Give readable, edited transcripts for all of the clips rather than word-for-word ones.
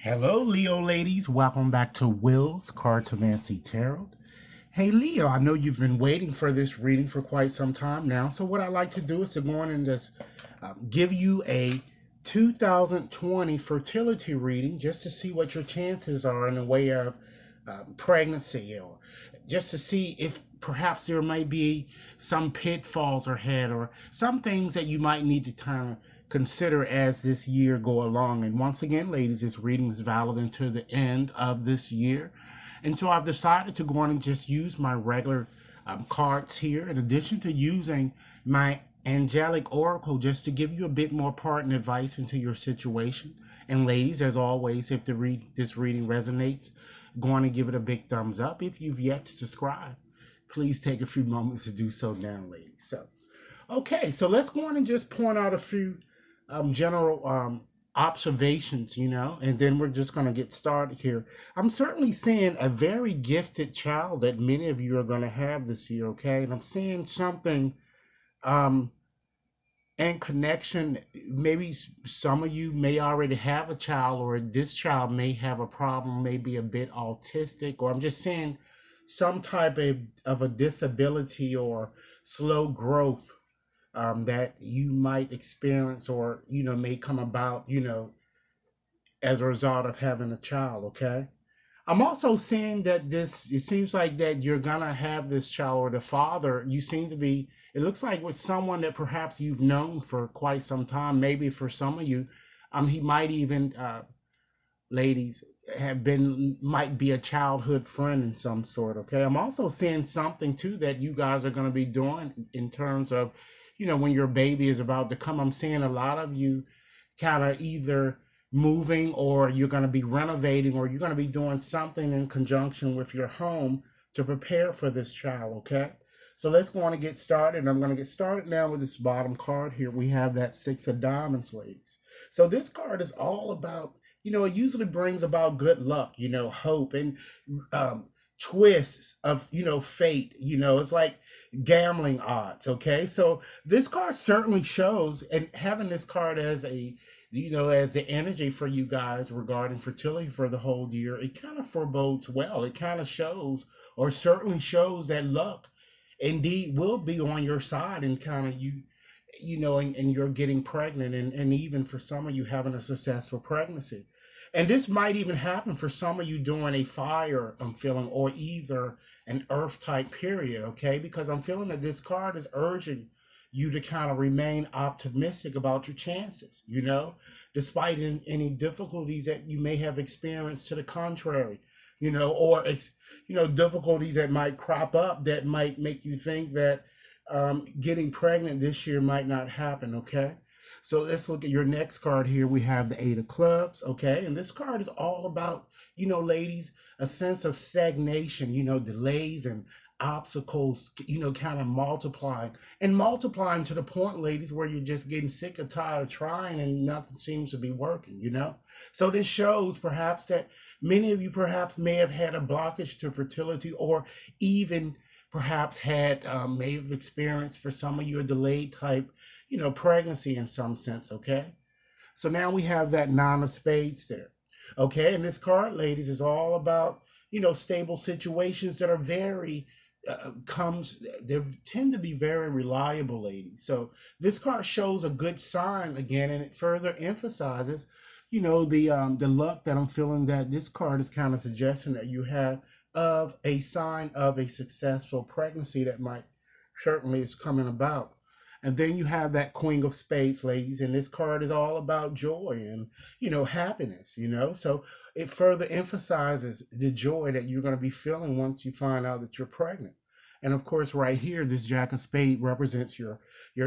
Hello, Leo ladies. Welcome back to Will's Cartomancy Tarot. Hey, Leo, I know you've been waiting for this reading for quite some time now. So, what I like to do is to go on and just give you a 2020 fertility reading just to see what your chances are in the way of pregnancy, or just to see if perhaps there might be some pitfalls ahead or some things that you might need to kind of consider as this year go along. And once again, ladies, this reading is valid until the end of this year. And so I've decided to go on and just use my regular cards here, in addition to using my angelic oracle just to give you a bit more part and advice into your situation. And ladies, as always, if this reading resonates, go on and give it a big thumbs up. If you've yet to subscribe, please take a few moments to do so now, ladies. So, okay, so let's go on and just point out a few general observations, and then we're just going to get started here. I'm certainly seeing a very gifted child that many of you are going to have this year, okay? And I'm seeing something in connection. Maybe some of you may already have a child, or this child may have a problem, maybe a bit autistic, or I'm just saying some type of a disability or slow growth that you might experience, or may come about as a result of having a child. Okay, I'm also seeing that this, it seems like that you're gonna have this child, or the father, you seem to be, it looks like with someone that perhaps you've known for quite some time. Maybe for some of you, he might even ladies, have been, might be a childhood friend in some sort. Okay, I'm also seeing something too that you guys are going to be doing in terms of, when your baby is about to come. I'm seeing a lot of you kind of either moving, or you're going to be renovating, or you're going to be doing something in conjunction with your home to prepare for this child. Okay, so let's go on and get started. I'm going to get started now with this bottom card here. We have that Six of Diamonds, ladies. So this card is all about, it usually brings about good luck, hope, and twists of, fate. It's like gambling odds. Okay, so this card certainly shows, and having this card as a, as the energy for you guys regarding fertility for the whole year, it kind of forebodes well. It kind of shows, or certainly shows, that luck indeed will be on your side, and kind of and you're getting pregnant, and even for some of you having a successful pregnancy. And this might even happen for some of you during a fire, I'm feeling, or either an earth type period. Okay, because I'm feeling that this card is urging you to kind of remain optimistic about your chances, despite any difficulties that you may have experienced to the contrary, or difficulties that might crop up that might make you think that getting pregnant this year might not happen. Okay, so let's look at your next card here. We have the Eight of Clubs. Okay, and this card is all about, ladies, a sense of stagnation, delays and obstacles, kind of multiplying to the point, ladies, where you're just getting sick or tired of trying and nothing seems to be working. So this shows perhaps that many of you perhaps may have had a blockage to fertility, or even perhaps had may have experienced, for some of you, a delayed type pregnancy in some sense. Okay, so now we have that Nine of Spades there. Okay, and this card, ladies, is all about, stable situations that are very they tend to be very reliable, ladies. So this card shows a good sign again, and it further emphasizes, the luck that I'm feeling, that this card is kind of suggesting that you have, of a sign of a successful pregnancy that might certainly is coming about. And then you have that Queen of Spades, ladies, and this card is all about joy and, happiness, So it further emphasizes the joy that you're going to be feeling once you find out that you're pregnant. And of course, right here, this Jack of Spades represents your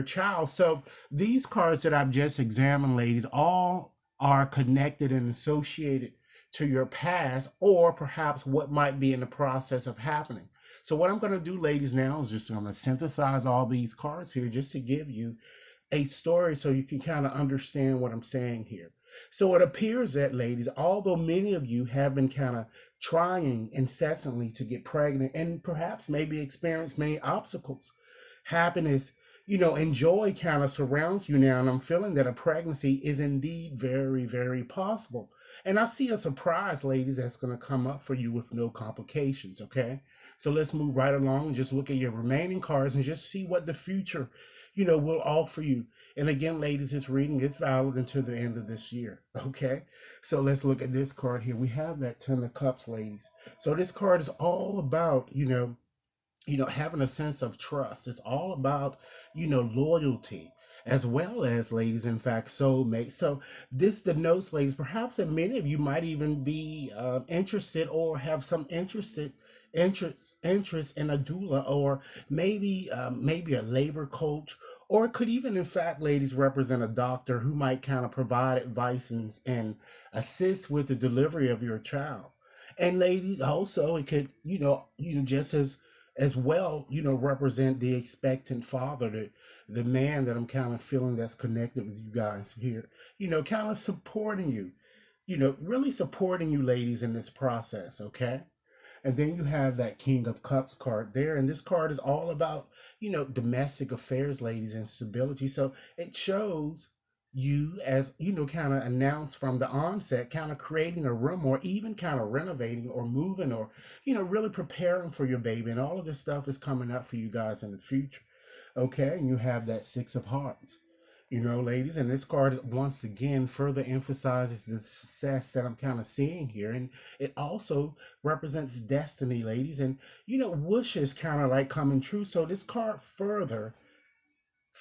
child. So these cards that I've just examined, ladies, all are connected and associated to your past, or perhaps what might be in the process of happening. So what I'm going to do, ladies, now is just, I'm going to synthesize all these cards here just to give you a story so you can kind of understand what I'm saying here. So it appears that, ladies, although many of you have been kind of trying incessantly to get pregnant, and perhaps maybe experience many obstacles, happiness, and joy kind of surrounds you now. And I'm feeling that a pregnancy is indeed very, very possible. And I see a surprise, ladies, that's going to come up for you with no complications, okay? So let's move right along and just look at your remaining cards and just see what the future, will offer you. And again, ladies, this reading is valid until the end of this year, okay? So let's look at this card here. We have that Ten of Cups, ladies. So this card is all about, having a sense of trust. It's all about, loyalty, as well as, ladies, in fact, soulmate. So this denotes, ladies, perhaps that many of you might even be interested or have some interest in a doula, or maybe a labor coach, or it could even, in fact, ladies, represent a doctor who might kind of provide advice and assist with the delivery of your child. And ladies, also it could, just as well, represent the expectant father, the man that I'm kind of feeling that's connected with you guys here, kind of supporting you, really supporting you, ladies, in this process, okay? And then you have that King of Cups card there. And this card is all about, domestic affairs, ladies, and stability. So it shows you, as, kind of announced from the onset, kind of creating a room, or even kind of renovating or moving, or, really preparing for your baby. And all of this stuff is coming up for you guys in the future. Okay. And you have that Six of Hearts. Ladies, and this card once again further emphasizes the success that I'm kind of seeing here. And it also represents destiny, ladies, and, wishes kind of like coming true. So this card further,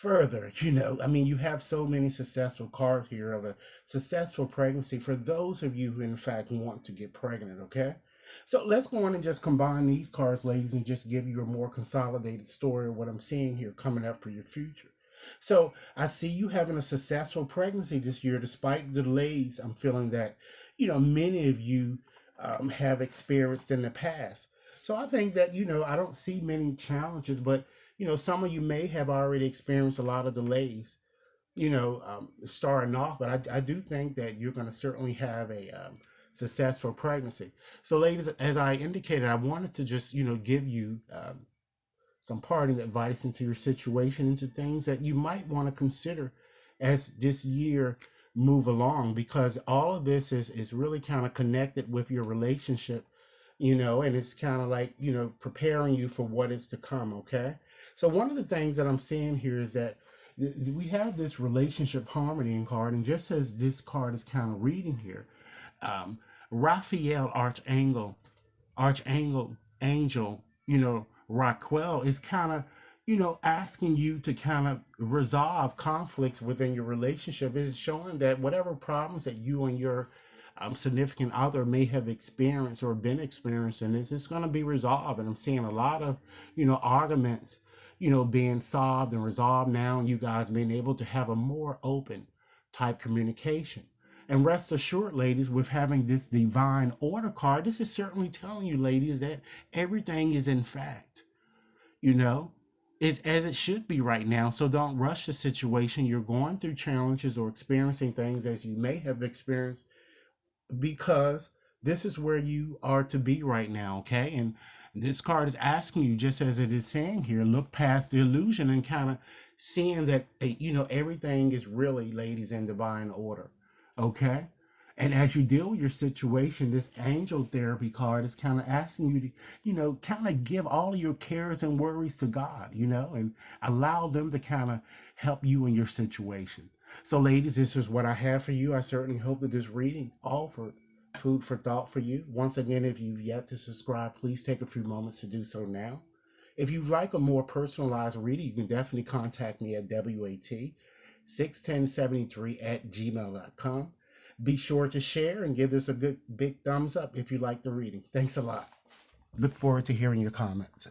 I mean, you have so many successful cards here of a successful pregnancy for those of you who, in fact, want to get pregnant, okay? So let's go on and just combine these cards, ladies, and just give you a more consolidated story of what I'm seeing here coming up for your future. So I see you having a successful pregnancy this year, despite the delays. I'm feeling that, many of you have experienced in the past. So I think that, I don't see many challenges, but, some of you may have already experienced a lot of delays, starting off. But I do think that you're going to certainly have a successful pregnancy. So, ladies, as I indicated, I wanted to just, give you some parting advice into your situation, into things that you might want to consider as this year move along, because all of this is really kind of connected with your relationship, and it's kind of like, preparing you for what is to come, okay? So one of the things that I'm seeing here is that we have this relationship harmony in card, and just as this card is kind of reading here, Raphael Angel, Raquel is kind of, asking you to kind of resolve conflicts within your relationship. Is showing that whatever problems that you and your significant other may have experienced or been experiencing, is it's going to be resolved. And I'm seeing a lot of, arguments, being solved and resolved now, and you guys being able to have a more open type communication. And rest assured, ladies, with having this divine order card, this is certainly telling you, ladies, that everything is in fact, is as it should be right now. So don't rush the situation. You're going through challenges or experiencing things as you may have experienced, because this is where you are to be right now, okay? And this card is asking you, just as it is saying here, look past the illusion and kind of seeing that, everything is really, ladies, in divine order, okay? And as you deal with your situation, this angel therapy card is kind of asking you to, kind of give all of your cares and worries to God, and allow them to kind of help you in your situation. So, ladies, this is what I have for you. I certainly hope that this reading offered food for thought for you. Once again, if you've yet to subscribe, please take a few moments to do so now. If you'd like a more personalized reading, you can definitely contact me at WAT61073@gmail.com. Be sure to share and give this a good big thumbs up if you like the reading. Thanks a lot. Look forward to hearing your comments.